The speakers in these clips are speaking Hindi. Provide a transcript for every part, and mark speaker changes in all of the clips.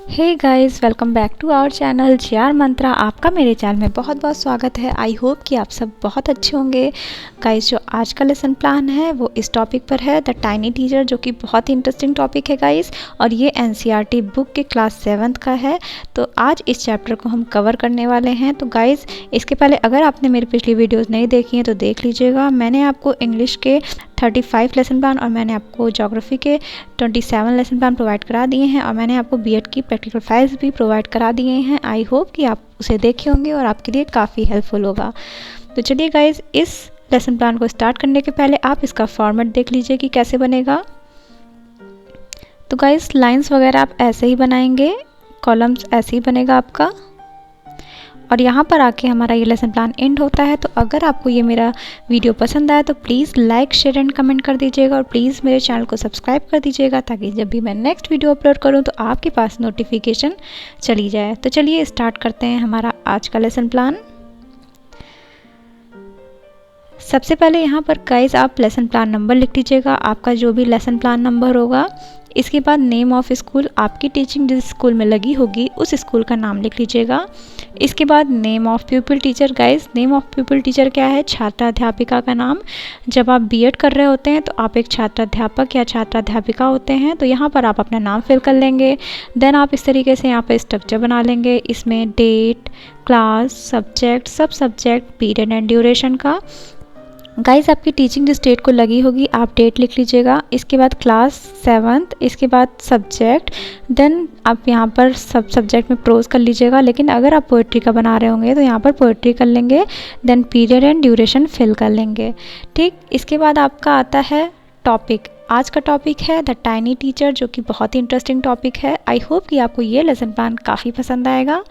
Speaker 1: Hey guys, welcome back to our channel JR Mantra. आपका मेरे चैनल में बहुत बहुत स्वागत है। आई होप कि आप सब बहुत अच्छे होंगे। गाइस, जो आज का लेसन प्लान है वो इस टॉपिक पर है, द टाइनी टीचर, जो कि बहुत ही इंटरेस्टिंग टॉपिक है गाइस। और ये NCERT बुक के क्लास 7th का है। तो आज इस चैप्टर को हम कवर करने वाले हैं। तो गाइस, इसके पहले अगर आपने मेरी पिछली वीडियोज़ नहीं देखी हैं तो देख लीजिएगा। मैंने आपको इंग्लिश के 35 लेसन प्लान और मैंने आपको ज्योग्राफी के 27 लेसन प्लान प्रोवाइड करा दिए हैं, और मैंने आपको बीएड की प्रैक्टिकल फाइल्स भी प्रोवाइड करा दिए हैं। आई होप कि आप उसे देखे होंगे और आपके लिए काफ़ी हेल्पफुल होगा। तो चलिए गाइज, इस लेसन प्लान को स्टार्ट करने के पहले आप इसका फॉर्मेट देख लीजिए कि कैसे बनेगा। तो गाइज, लाइंस वगैरह आप ऐसे ही बनाएंगे, कॉलम्स ऐसे ही बनेगा आपका, और यहाँ पर आके हमारा ये लेसन प्लान एंड होता है। तो अगर आपको ये मेरा वीडियो पसंद आए तो please like, share and comment कर दीजिएगा, और प्लीज़ मेरे चैनल को सब्सक्राइब कर दीजिएगा, ताकि जब भी मैं नेक्स्ट वीडियो अपलोड करूँ तो आपके पास नोटिफिकेशन चली जाए। तो चलिए स्टार्ट करते हैं हमारा आज का लेसन प्लान। सबसे पहले यहाँ पर गाइस आप लेसन प्लान नंबर लिख लीजिएगा, आपका जो भी लेसन प्लान नंबर होगा। इसके बाद नेम ऑफ स्कूल, आपकी टीचिंग जिस स्कूल में लगी होगी उस स्कूल का नाम लिख लीजिएगा। इसके बाद name of प्यूपिल teacher. Guys, name of प्यूपिल teacher क्या है? छात्राध्यापिका का नाम। जब आप बीएड कर रहे होते हैं तो आप एक छात्राध्यापक या छात्राध्यापिका होते हैं, तो यहाँ पर आप अपना नाम फिल कर लेंगे। देन आप इस तरीके से यहाँ पर स्ट्रक्चर बना लेंगे। इसमें डेट, क्लास, सब्जेक्ट, सब सब्जेक्ट, पीरियड एंड ड्यूरेशन का। गाइस, आपकी टीचिंग जिस डेट को लगी होगी आप डेट लिख लीजिएगा। इसके बाद क्लास 7th, इसके बाद सब्जेक्ट, देन आप यहाँ पर सब सब्जेक्ट में प्रोज कर लीजिएगा। लेकिन अगर आप पोइट्री का बना रहे होंगे तो यहाँ पर पोइट्री कर लेंगे। Then period and duration fill कर लेंगे। ठीक, इसके बाद आपका आता है टॉपिक। आज का टॉपिक है द टाइनी टीचर, जो कि बहुत ही इंटरेस्टिंग टॉपिक है। आई होप कि आपको ये लेसन प्लान काफ़ी पसंद आएगा।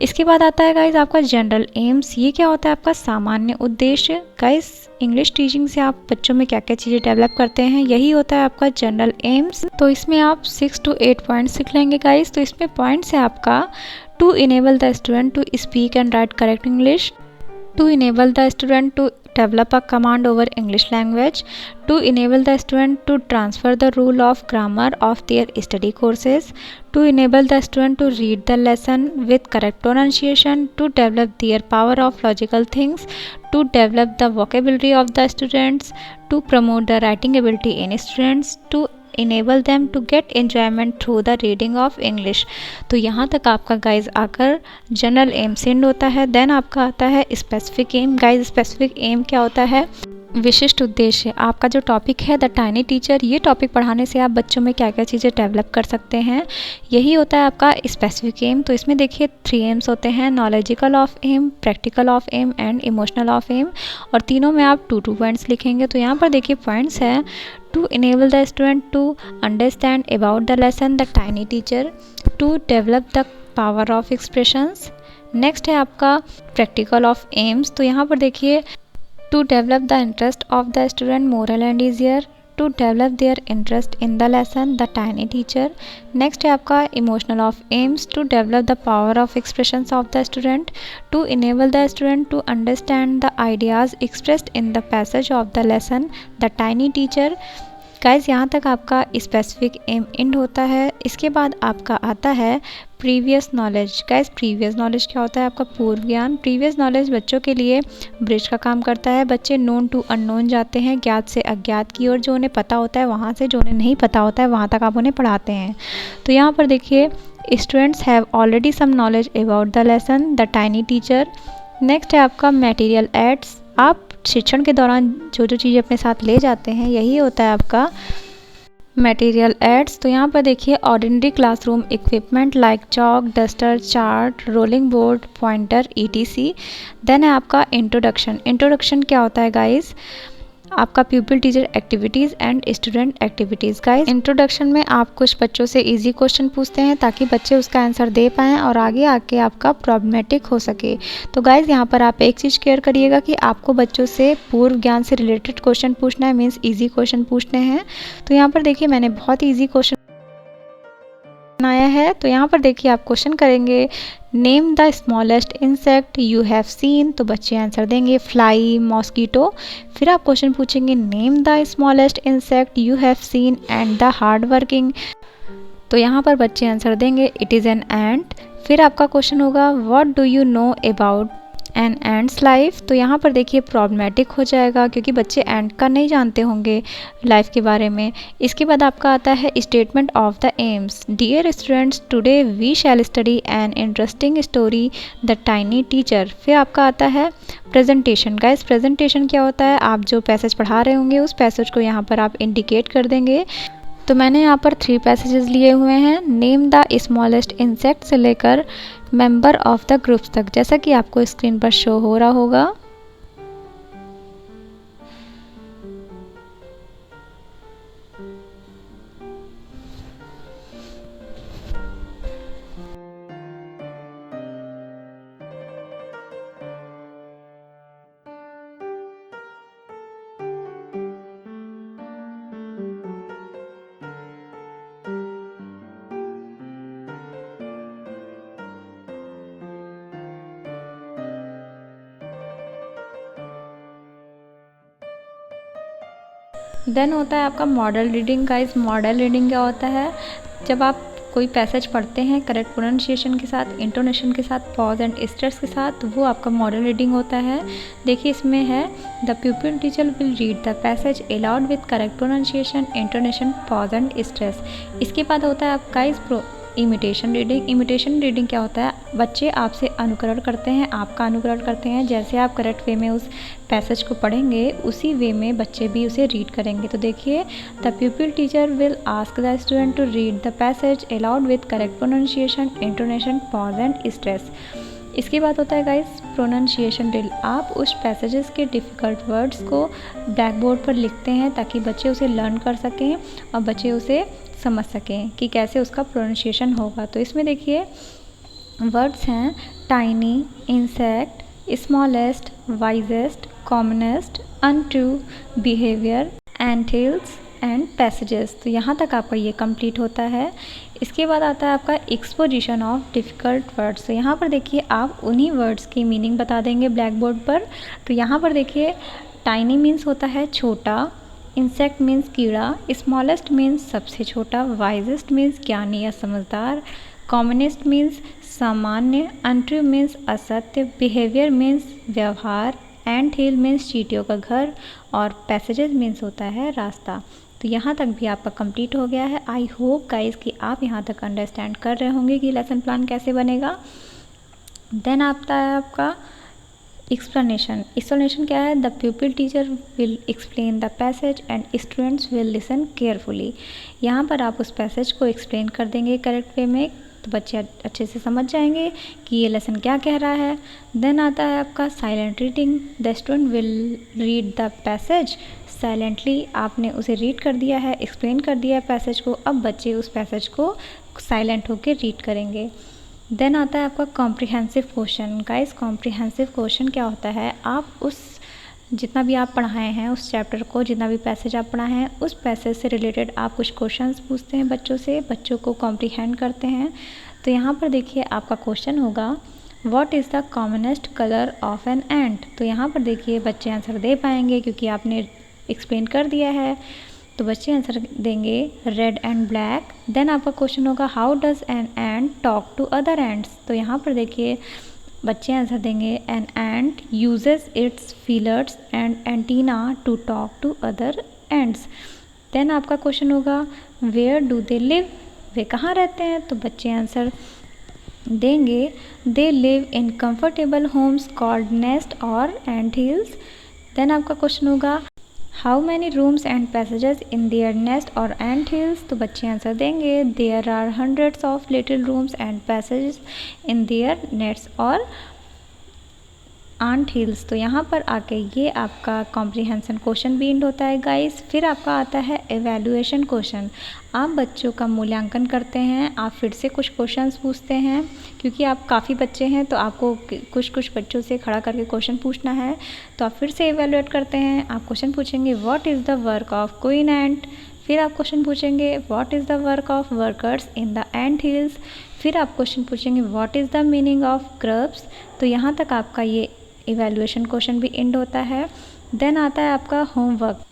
Speaker 1: इसके बाद आता है गाइज आपका जनरल एम्स। ये क्या होता है? आपका सामान्य उद्देश्य। गाइज, इंग्लिश टीचिंग से आप बच्चों में क्या क्या चीज़ें डेवलप करते हैं, यही होता है आपका जनरल एम्स। तो इसमें आप 6 to 8 पॉइंट्स सीख लेंगे गाइज। तो इसमें पॉइंट्स है आपका: to enable the student to speak and write correct English, to enable the student to develop a command over English language, to enable the student to transfer the rule of grammar of their study courses, to enable the student to read the lesson with correct pronunciation, to develop their power of logical things, to develop the vocabulary of the students, to promote the writing ability in students, to enable them to get enjoyment through the reading of English। तो यहाँ तक आपका गाइज आकर जनरल एम सेंड होता है। देन आपका आता है specific aim. Guys, specific aim क्या होता है? विशिष्ट उद्देश्य। आपका जो टॉपिक है द टाइनी टीचर, ये टॉपिक पढ़ाने से आप बच्चों में क्या क्या चीज़ें डेवलप कर सकते हैं, यही होता है आपका स्पेसिफिक एम। तो इसमें देखिए 3 एम्स होते हैं: knowledgical of aim, practical of aim and emotional of aim. और तीनों में आप 2-2 पॉइंट्स लिखेंगे। तो यहाँ पर देखिए पॉइंट्स है: to enable the student to understand about the lesson the tiny teacher, to develop the power of expressions। Next है आपका practical of aims। तो यहाँ पर देखिए to develop the interest of the student moral and easier, to develop their interest in the lesson the tiny teacher। Next है आपका emotional of aims, to develop the power of expressions of the student, to enable the student to understand the ideas expressed in the passage of the lesson the tiny teacher। Guys, यहाँ तक आपका स्पेसिफिक एम एंड होता है। इसके बाद आपका आता है previous knowledge. Guys, previous knowledge क्या होता है? आपका पूर्व ज्ञान। प्रीवियस नॉलेज बच्चों के लिए ब्रिज का काम करता है। बच्चे नोन टू अननोन जाते हैं, ज्ञात से अज्ञात की ओर। जो उन्हें पता होता है वहाँ से जो उन्हें नहीं पता होता है वहाँ तक आप उन्हें पढ़ाते हैं। तो यहाँ पर देखिए students have already some knowledge about the lesson the tiny teacher. Next है आपका मटेरियल एड्स। आप शिक्षण के दौरान जो जो चीज़ें अपने साथ ले जाते हैं, यही होता है आपका मटेरियल एड्स। तो यहाँ पर देखिए ordinary classroom equipment like chalk, duster, chart, rolling board, pointer, ETC। Then है आपका इंट्रोडक्शन। इंट्रोडक्शन क्या होता है गाइस? आपका pupil teacher activities and student activities. Guys, introduction में आप कुछ बच्चों से इजी क्वेश्चन पूछते हैं ताकि बच्चे उसका आंसर दे पाएँ और आगे आके आपका प्रॉब्लमेटिक हो सके। तो गाइस, यहाँ पर आप एक चीज़ केयर करिएगा कि आपको बच्चों से पूर्व ज्ञान से रिलेटेड क्वेश्चन पूछना है, मीन्स ईजी क्वेश्चन पूछने हैं। तो यहाँ पर देखिए मैंने बहुत ईजी क्वेश्चन बनाया है। तो यहाँ पर देखिए आप क्वेश्चन करेंगे name the smallest insect you have seen. तो बच्चे आंसर देंगे फ्लाई, मॉस्कीटो। फिर आप क्वेश्चन पूछेंगे name the smallest insect you have seen and the hard working. तो यहाँ पर बच्चे आंसर देंगे इट इज़ एन एंट। फिर आपका क्वेश्चन होगा what do you know about an ants life. तो यहाँ पर देखिए प्रॉब्लमेटिक हो जाएगा क्योंकि बच्चे एंट का नहीं जानते होंगे लाइफ के बारे में। इसके बाद आपका आता है statement of the aims. Dear students, today we shall study an interesting story the tiny teacher. फिर आपका आता है प्रेजेंटेशन। गाइस प्रेजेंटेशन क्या होता है, आप जो पैसेज पढ़ा रहे होंगे उस पैसेज को यहाँ पर आप इंडिकेट कर देंगे। तो मैंने यहाँ पर 3 पैसेजेस लिए हुए हैं, नेम द स्मॉलेस्ट इंसेक्ट से लेकर मेंबर ऑफ द ग्रुप्स तक, जैसा कि आपको स्क्रीन पर शो हो रहा होगा। देन होता है आपका मॉडल रीडिंग। का इस मॉडल रीडिंग क्या होता है, जब आप कोई पैसेज पढ़ते हैं करेक्ट प्रोनाउंसिएशन के साथ, इंटोनेशन के साथ, पॉज एंड स्ट्रेस के साथ, तो वो आपका मॉडल रीडिंग होता है। देखिए इसमें है the pupil teacher will read the passage aloud with correct pronunciation, intonation, pause and stress. इसके बाद होता है आपका इस इमिटेशन रीडिंग। इमिटेशन रीडिंग क्या होता है, बच्चे आपसे अनुकरण करते हैं, आपका अनुकरण करते हैं। जैसे आप करेक्ट वे में उस पैसेज को पढ़ेंगे उसी वे में बच्चे भी उसे रीड करेंगे। तो देखिए the pupil teacher will ask the student to read the passage aloud with correct pronunciation, intonation, pause and stress. इसके बाद होता है गाइस प्रोनाउंसिएशन ड्रिल। आप उस पैसेजेस के डिफ़िकल्ट वर्ड्स को ब्लैक बोर्ड पर लिखते हैं ताकि बच्चे उसे लर्न कर सकें और बच्चे उसे समझ सकें कि कैसे उसका प्रोनाउंसिएशन होगा। तो इसमें देखिए वर्ड्स हैं tiny, insect, smallest, wisest, commonest, untrue, behaviour, Antilles and passages. तो यहाँ तक आपका ये कंप्लीट होता है। इसके बाद आता है आपका एक्सपोजिशन ऑफ डिफ़िकल्ट वर्ड्स। तो यहाँ पर देखिए आप उन्हीं वर्ड्स की मीनिंग बता देंगे ब्लैक बोर्ड पर। तो यहाँ पर देखिए टाइनी मीन्स होता है छोटा, इंसेक्ट मीन्स कीड़ा, स्मॉलेस्ट मीन्स सबसे छोटा, वाइजेस्ट मीन्स ज्ञानी या समझदार, कॉमनेस्ट मीन्स सामान्य, अनट्रू मीन्स असत्य, बिहेवियर मीन्स व्यवहार, एंट हिल मीन्स चींटियों का घर और पैसेजेस मीन्स होता है रास्ता। तो यहाँ तक भी आपका कंप्लीट हो गया है। आई होप गाइस कि आप यहाँ तक अंडरस्टैंड कर रहे होंगे कि लेसन प्लान कैसे बनेगा। देन आता है आपका एक्सप्लेनेशन। एक्सप्लेनेशन क्या है, the pupil teacher will explain the passage and students will listen carefully. यहाँ पर आप उस पैसेज को एक्सप्लेन कर देंगे करेक्ट वे में, तो बच्चे अच्छे से समझ जाएंगे कि ये लेसन क्या कह रहा है। देन आता है आपका silent reading. The student will read the passage silently. आपने उसे रीड कर दिया है, एक्सप्लेन कर दिया है पैसेज को, अब बच्चे उस पैसेज को साइलेंट होकर रीड करेंगे। देन आता है आपका comprehensive question. Guys comprehensive question क्या होता है, आप उस जितना भी आप पढ़ाए हैं उस चैप्टर को, जितना भी पैसेज आप पढ़ाए हैं उस पैसेज से रिलेटेड आप कुछ क्वेश्चंस पूछते हैं बच्चों से, बच्चों को कॉम्प्रिहेंड करते हैं। तो यहाँ पर देखिए आपका क्वेश्चन होगा what is the commonest colour of an ant. तो यहाँ पर देखिए बच्चे आंसर दे पाएंगे क्योंकि आपने एक्सप्लेन कर दिया है, तो बच्चे आंसर देंगे रेड एंड ब्लैक। देन आपका क्वेश्चन होगा how does an ant talk to other ants. तो यहाँ पर देखिए बच्चे आंसर देंगे an ant uses its feelers and antenna to talk to other ants. Then आपका क्वेश्चन होगा वेयर डू दे लिव, वे कहाँ रहते हैं। तो बच्चे आंसर देंगे they live in comfortable homes called nest or ant hills. Then आपका क्वेश्चन होगा how many rooms and passages in their nest or ant hills. तो बच्चे आंसर देंगे there are hundreds of little rooms and passages in their nests or ant hills. तो यहाँ पर आके ये आपका कॉम्प्रिहेंशन क्वेश्चन भी एंड होता है गाइस। फिर आपका आता है एवेल्युएशन क्वेश्चन। आप बच्चों का मूल्यांकन करते हैं, आप फिर से कुछ क्वेश्चंस पूछते हैं क्योंकि आप काफ़ी बच्चे हैं तो आपको कुछ बच्चों से खड़ा करके क्वेश्चन पूछना है। तो आप फिर से एवेल्युएट करते हैं, आप क्वेश्चन पूछेंगे what is the work of queen ant. फिर आप क्वेश्चन पूछेंगे what is the work of workers in the ant hills. फिर आप क्वेश्चन पूछेंगे what is the meaning of grubs. तो यहाँ तक आपका ये इवैल्यूएशन क्वेश्चन भी एंड होता है। देन आता है आपका होमवर्क।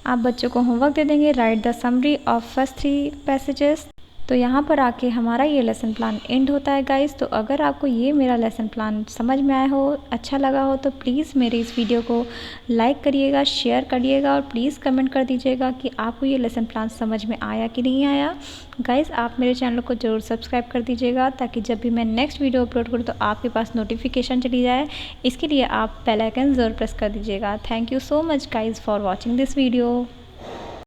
Speaker 1: आप बच्चों को होमवर्क दे देंगे right the summary of first 3 passages. तो यहाँ पर आके हमारा ये लेसन प्लान एंड होता है गाइस। तो अगर आपको ये मेरा लेसन प्लान समझ में आया हो, अच्छा लगा हो, तो प्लीज़ मेरे इस वीडियो को लाइक करिएगा, शेयर करिएगा और प्लीज़ कमेंट कर दीजिएगा कि आपको ये लेसन प्लान समझ में आया कि नहीं आया। गाइस आप मेरे चैनल को ज़रूर सब्सक्राइब कर दीजिएगा ताकि जब भी मैं नेक्स्ट वीडियो अपलोड करूँ तो आपके पास नोटिफिकेशन चली जाए। इसके लिए आप बेल आइकन ज़रूर प्रेस कर दीजिएगा। Thank you so much guys for watching this video.